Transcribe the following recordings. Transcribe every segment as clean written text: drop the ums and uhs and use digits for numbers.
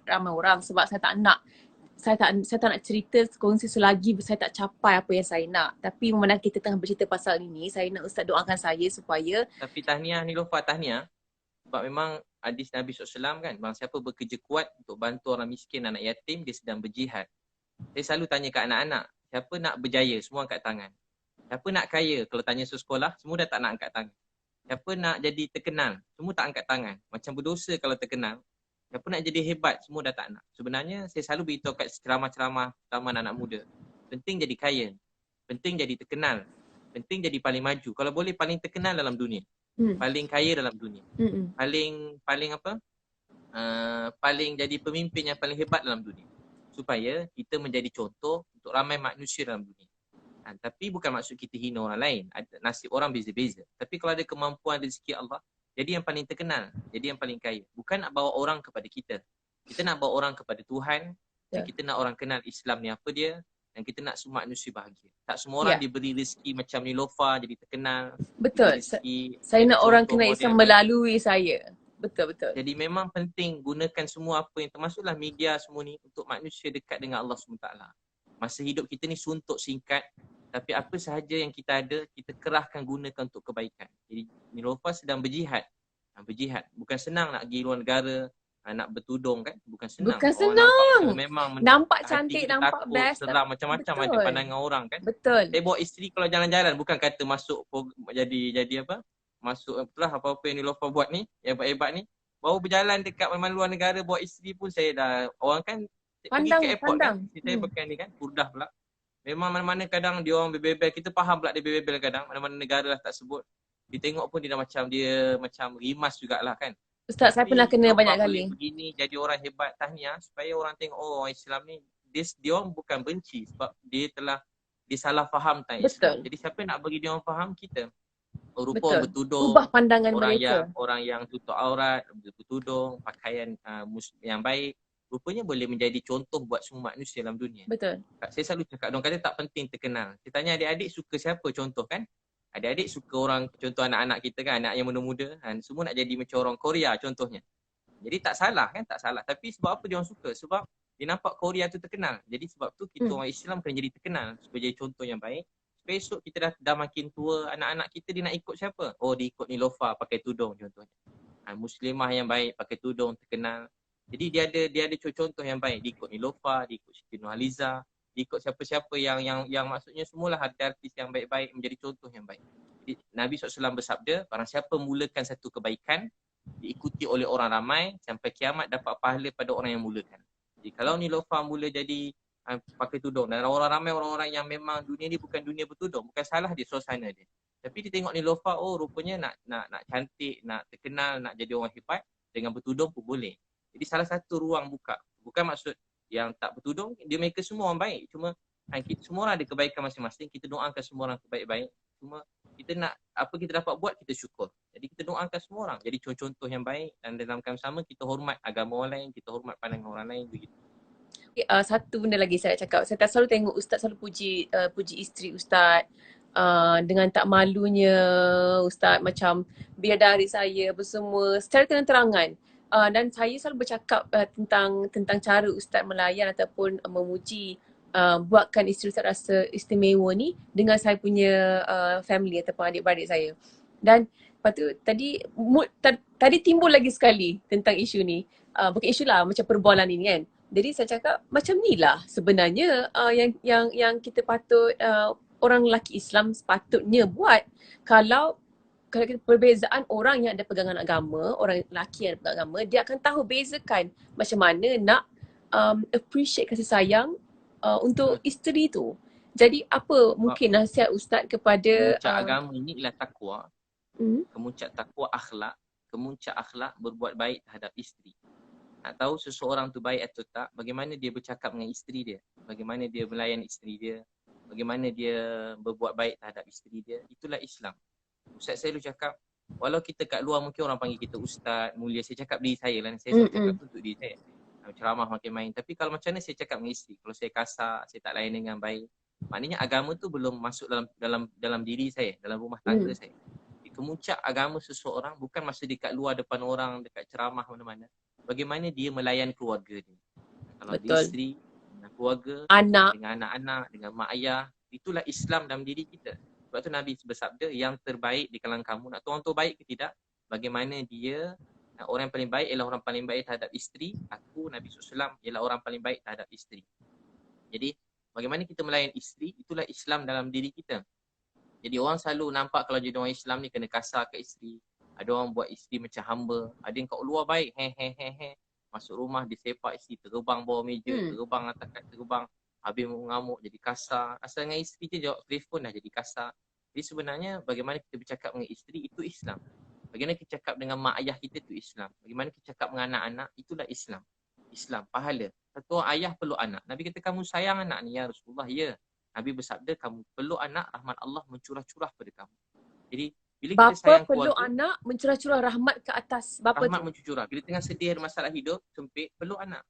ramai orang sebab saya tak nak cerita kongsi selagi saya tak capai apa yang saya nak. Tapi memandang kita tengah bercerita pasal ini, saya nak Ustaz doakan saya supaya Tapi tahniah Niloufar, tahniah. Sebab memang hadis Nabi SAW kan, bang siapa bekerja kuat untuk bantu orang miskin, anak yatim, dia sedang berjihad. Saya selalu tanya kat anak-anak, siapa nak berjaya? Semua angkat tangan. Siapa nak kaya? Kalau tanya sekolah, semua dah tak nak angkat tangan. Siapa nak jadi terkenal? Semua tak angkat tangan. Macam berdosa kalau terkenal. Siapa nak jadi hebat? Semua dah tak nak. Sebenarnya saya selalu beritahu kat ceramah-ceramah anak muda. Penting jadi kaya. Penting jadi terkenal. Penting jadi paling maju. Kalau boleh paling terkenal dalam dunia. Paling kaya dalam dunia. Paling apa? Paling jadi pemimpin yang paling hebat dalam dunia. Supaya kita menjadi contoh untuk ramai manusia dalam dunia. Tapi bukan maksud kita hina orang lain. Nasib orang beza-beza. Tapi kalau ada kemampuan rezeki Allah, jadi yang paling terkenal, jadi yang paling kaya. Bukan nak bawa orang kepada kita. Kita nak bawa orang kepada Tuhan. Dan kita nak orang kenal Islam ni apa dia. Dan kita nak semua manusia bahagia. Tak semua orang diberi rezeki macam Niloufar jadi terkenal. betul. Saya nak orang kenal Islam melalui saya. Betul. Jadi memang penting gunakan semua apa yang termasuklah media semua ni untuk manusia dekat dengan Allah SWT. Masa hidup kita ni suntuk singkat. Tapi apa sahaja yang kita ada, kita kerahkan gunakan untuk kebaikan. Jadi Niloufar sedang berjihad. Berjihad. Bukan senang nak pergi luar negara, nak bertudung kan. Bukan senang. Bukan senang. Memang nampak cantik, nampak takut, best. seram macam-macam ada pandangan orang kan. Betul. Saya bawa isteri kalau jalan-jalan, bukan kata masuk jadi apa. Masuk itulah apa-apa yang Niloufar buat ni, hebat-hebat ni. Baru berjalan dekat mana-mana luar negara, bawa isteri pun saya dah, orang kan pergi ke airport kan. Saya pakai ni kan, Burdah pula. Memang mana-mana kadang dia orang bebel-bebel, kita faham pula dia bebel-bebel kadang, mana-mana negara lah tak sebut. Dia tengok pun dia macam rimas jugalah kan. Ustaz, saya pernah kena banyak kali. Begini jadi orang hebat, tahniah supaya orang tengok oh Islam ni dia orang bukan benci sebab dia salah faham tentang Islam. Jadi siapa nak bagi dia orang faham kita. Rupa orang bertudung, ubah pandangan mereka. Orang yang tutup aurat, bertudung, pakaian yang baik. Rupanya boleh menjadi contoh buat semua manusia dalam dunia. Betul. Saya selalu cakap, diorang kata tak penting terkenal. Saya tanya adik-adik suka siapa contoh kan? Adik-adik suka orang, contoh anak-anak kita kan, anak yang muda-muda. Semua nak jadi macam orang Korea contohnya. Jadi tak salah kan, tak salah. Tapi sebab apa diorang suka? Sebab dia nampak Korea tu terkenal. Jadi sebab tu kita orang Islam kena jadi terkenal. Supaya jadi contoh yang baik. Besok kita dah makin tua, anak-anak kita dia nak ikut siapa? Oh dia ikut Niloufar pakai tudung contohnya. Muslimah yang baik pakai tudung terkenal. Jadi dia ada contoh yang baik. Dia ikut Niloufar, dia ikut Siti Nurhaliza, dia ikut siapa-siapa yang maksudnya semualah artis yang baik-baik menjadi contoh yang baik. Jadi, Nabi SAW bersabda, barang siapa mulakan satu kebaikan, diikuti oleh orang ramai, sampai kiamat dapat pahala pada orang yang mulakan. Jadi kalau Niloufar mula jadi pakai tudung dan orang ramai orang-orang yang memang dunia ni bukan dunia bertudung, bukan salah dia suasana dia. Tapi dia tengok Niloufar, oh rupanya nak cantik, nak terkenal, nak jadi orang hebat dengan bertudung pun boleh. Jadi salah satu ruang buka. Bukan maksud yang tak bertudung, mereka semua orang baik. Cuma semua orang ada kebaikan masing-masing. Kita doakan semua orang baik-baik. Cuma kita nak, apa kita dapat buat, kita syukur. Jadi kita doakan semua orang jadi contoh yang baik. Dan dalam keadaan sama, kita hormat agama orang lain, kita hormat pandangan orang lain begitu. Satu benda lagi saya cakap. Saya tak selalu tengok Ustaz selalu puji isteri Ustaz. Dengan tak malunya Ustaz macam bidadari saya bersemua secara terang-terangan. Dan saya selalu bercakap tentang cara Ustaz melayan ataupun memuji buatkan isteri Ustaz rasa istimewa ni dengan saya punya family ataupun adik-beradik saya. Dan lepas tu tadi timbul lagi sekali tentang isu ni. Bukan isu lah, macam perbualan ini kan. Jadi saya cakap macam ni lah sebenarnya yang kita patut orang lelaki Islam sepatutnya buat. Kalau kita perbezaan orang yang ada pegangan agama, orang lelaki yang ada pegangan agama, dia akan tahu bezakan macam mana nak appreciate kasih sayang untuk isteri tu. Jadi apa mungkin nasihat Ustaz kepada kemuncak agama ini ialah takwa. Kemuncak takwa akhlak, kemuncak akhlak berbuat baik terhadap isteri. Nak tahu seseorang tu baik atau tak, bagaimana dia bercakap dengan isteri dia, bagaimana dia melayan isteri dia, bagaimana dia berbuat baik terhadap isteri dia, itulah Islam. Ustaz saya dulu cakap, walau kita kat luar mungkin orang panggil kita ustaz, mulia, saya cakap diri saya lah, saya cakap tu untuk diri saya. Ceramah makin main. Tapi kalau macam mana saya cakap dengan isteri, kalau saya kasar, saya tak layan dengan baik, maknanya agama tu belum masuk dalam diri saya, dalam rumah tangga saya. Kemuncak agama seseorang bukan masa dia kat luar depan orang, dekat ceramah mana-mana. bagaimana dia melayan keluarga dia. Kalau dia Betul. isteri, dengan keluarga, Anak. dengan anak-anak, dengan mak ayah, itulah Islam dalam diri kita. Sebab tu Nabi bersabda, yang terbaik di kalangan kamu, nak tahu orang tu baik ke tidak, bagaimana dia, orang yang paling baik ialah orang paling baik terhadap isteri, aku Nabi SAW ialah orang paling baik terhadap isteri. Jadi bagaimana kita melayan isteri, itulah Islam dalam diri kita. Jadi orang selalu nampak kalau jadi orang Islam ni kena kasar ke isteri. Ada orang buat isteri macam hamba. Ada yang kat luar baik, he. Masuk rumah disepak isteri, terbang bawah meja, terbang atas kat terbang. Habis mengamuk jadi kasar. Asal dengan isteri je jawab telefon dah jadi kasar. Jadi sebenarnya bagaimana kita bercakap dengan isteri itu Islam. Bagaimana kita cakap dengan mak ayah kita itu Islam. Bagaimana kita cakap dengan anak-anak itulah Islam. Islam, pahala. Satu orang ayah peluk anak. Nabi kata kamu sayang anak ni ya Rasulullah. Ya. Nabi bersabda kamu peluk anak, rahmat Allah mencurah-curah pada kamu. Jadi bila kita Bapa sayang peluk keluarga, anak, mencurah-curah rahmat ke atas bapa rahmat tu. mencurah. Bila tengah sedih ada masalah hidup, sempit, peluk anak.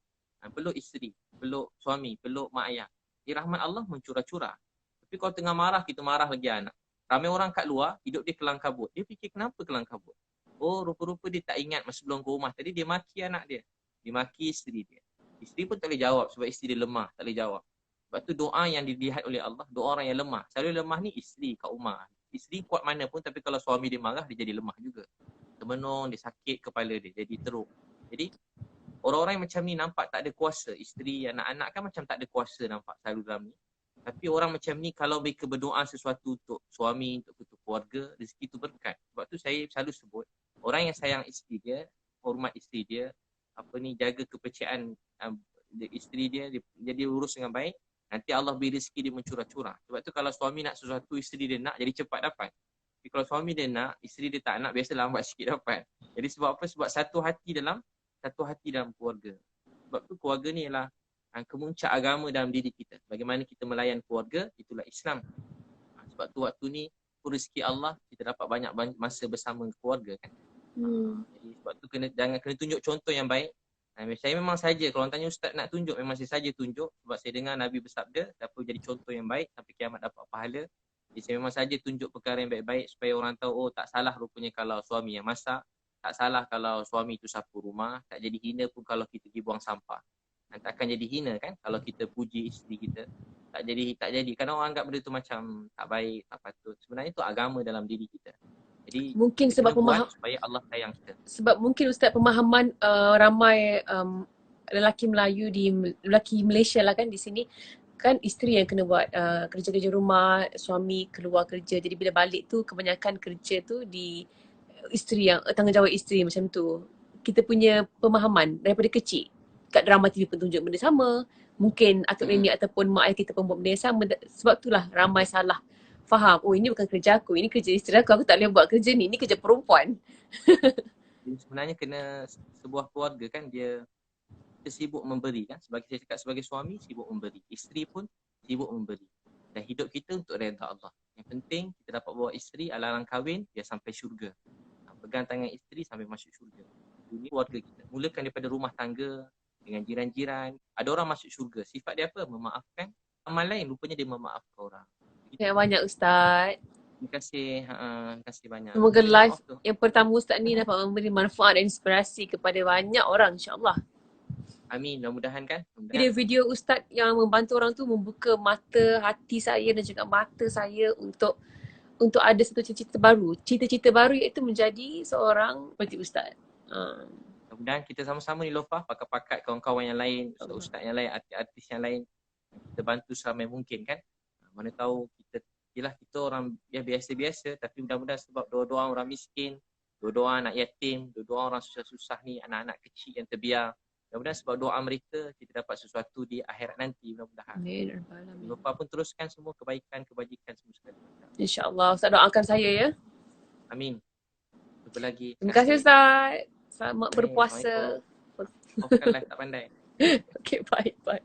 Peluk isteri, peluk suami, peluk mak ayah. Jadi rahmat Allah mencurah-curah. Tapi kalau tengah marah, kita marah lagi anak. Ramai orang kat luar, hidup dia kelang kabut. Dia fikir kenapa kelang kabut? Oh, rupa-rupa dia tak ingat masa sebelum ke rumah tadi dia maki anak dia. Dia maki isteri dia. Isteri pun tak boleh jawab sebab isteri dia lemah, tak boleh jawab. Sebab tu doa yang dilihat oleh Allah, doa orang yang lemah. Selalu lemah ni isteri kat rumah. Isteri kuat mana pun tapi kalau suami dia marah, dia jadi lemah juga. Termenung, dia sakit kepala dia, jadi teruk. Jadi orang-orang yang macam ni nampak tak ada kuasa. Isteri, anak-anak kan macam tak ada kuasa nampak selalu dalam ni. Tapi orang macam ni kalau mereka berdoa sesuatu untuk suami, untuk keluarga, rezeki tu berkat. Sebab tu saya selalu sebut, orang yang sayang isteri dia, hormat isteri dia, jaga kepercayaan isteri dia jadi urus dengan baik, nanti Allah beri rezeki dia mencurah-curah. Sebab tu kalau suami nak sesuatu, isteri dia nak, jadi cepat dapat. Tapi kalau suami dia nak, isteri dia tak nak, biasa lambat sikit dapat. Jadi sebab apa? Sebab satu hati dalam keluarga. Sebab tu keluarga ni ialah kemuncak agama dalam diri kita. Bagaimana kita melayan keluarga, itulah Islam. Sebab tu waktu ni rezeki Allah, kita dapat banyak masa bersama keluarga kan. Jadi sebab tu jangan kena tunjuk contoh yang baik. Saya memang saja, kalau orang tanya ustaz nak tunjuk, memang saya saja tunjuk. Sebab saya dengar Nabi bersabda, dapat jadi contoh yang baik sampai kiamat dapat pahala. Jadi saya memang saja tunjuk perkara yang baik-baik supaya orang tahu, oh tak salah rupanya kalau suami yang masak. Tak salah kalau suami itu sapu rumah. Tak jadi hina pun kalau kita pergi buang sampah. Dan tak akan jadi hina kan kalau kita puji isteri kita. Tak jadi. Kadang orang anggap benda tu macam tak baik, tak patut. Sebenarnya itu agama dalam diri kita. Jadi mungkin kita sebab buat supaya Allah sayang kita. Sebab mungkin Ustaz pemahaman ramai lelaki Malaysia lah kan di sini kan isteri yang kena buat kerja-kerja rumah, suami keluar kerja. Jadi bila balik tu kebanyakan kerja tu di isteri yang tanggungjawab isteri macam tu. Kita punya pemahaman daripada kecil kat drama TV pun tunjuk benda sama. Mungkin atuk nenek ataupun mak ayah kita pun buat benda yang sama. Sebab itulah ramai salah faham. Oh ini bukan kerja aku, ini kerja isteri aku tak boleh buat kerja ni kerja perempuan. Jadi sebenarnya kena sebuah keluarga kan dia sibuk memberi kan. Sebagai saya cakap sebagai suami sibuk memberi. Isteri pun sibuk memberi. Dan hidup kita untuk redha Allah. Yang penting kita dapat bawa isteri alang-alang kahwin biar sampai syurga. Pegang tangan isteri sampai masuk syurga. Ini keluarga kita. Mulakan daripada rumah tangga dengan jiran-jiran. Ada orang masuk syurga. Sifat dia apa? Memaafkan. Amal lain rupanya dia memaafkan orang. Terima banyak Ustaz. Terima kasih banyak. Semoga live yang pertama Ustaz ni dapat memberi manfaat dan inspirasi kepada banyak orang insya-Allah. Amin, mudah-mudahan kan. Video-video Ustaz yang membantu orang tu membuka mata hati saya dan juga mata saya untuk ada satu cita-cita baru. Cita-cita baru iaitu menjadi seorang seperti Ustaz. Mudah-mudahan kita sama-sama ni Lofa, pakat-pakat kawan-kawan yang lain, ustaz-ustaz yang lain, artis yang lain, kita bantu seramai mungkin kan. Mana tahu kita orang biasa-biasa tapi mudah-mudahan sebab doa-doa orang miskin, doa-doa anak yatim, doa-doa orang susah-susah ni, anak-anak kecil yang terbiar. Mudah-mudahan sebab doa mereka kita dapat sesuatu di akhirat nanti mudah-mudahan. Lofa pun teruskan semua kebaikan-kebajikan semua sekali. InsyaAllah. Ustaz doakan saya ya. Amin. Jumpa lagi. Terima kasih Ustaz. Selamat berpuasa. Maafkan lah tak pandai. Okay, bye.